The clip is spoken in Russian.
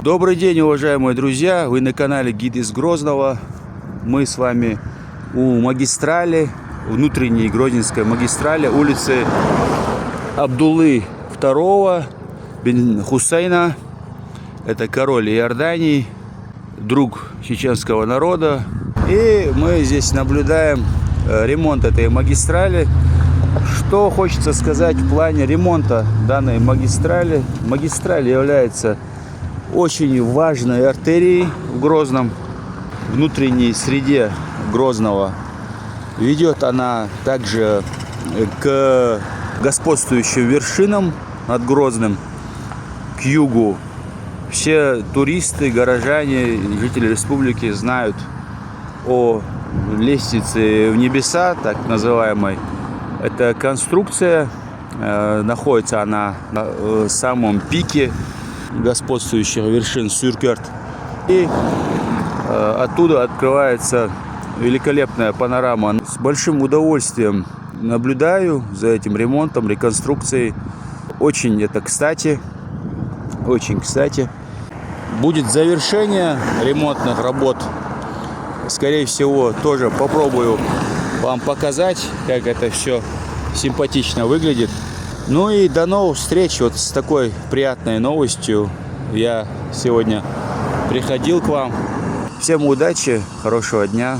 Добрый день, уважаемые друзья! Вы на канале Гид из Грозного. Мы с вами у магистрали, внутренней Грозненской магистрали, улицы Абдуллы II бин Хусейна. Это король Иордании, друг чеченского народа. И мы здесь наблюдаем ремонт этой магистрали. Что хочется сказать в плане ремонта данной магистрали. Магистраль является очень важной артерией в Грозном, внутренней среде Грозного. Ведет она также к господствующим вершинам над Грозным, к югу. Все туристы, горожане, жители республики знают о лестнице в небеса, так называемой. Эта конструкция, находится она на самом пике господствующих вершин Сюркерт. И оттуда открывается великолепная панорама. С большим удовольствием наблюдаю за этим ремонтом, реконструкцией. Очень это кстати. Очень кстати. Будет завершение ремонтных работ. Скорее всего, тоже попробую вам показать, как это все симпатично выглядит. Ну и до новых встреч. Вот с такой приятной новостью я сегодня приходил к вам. Всем удачи, хорошего дня.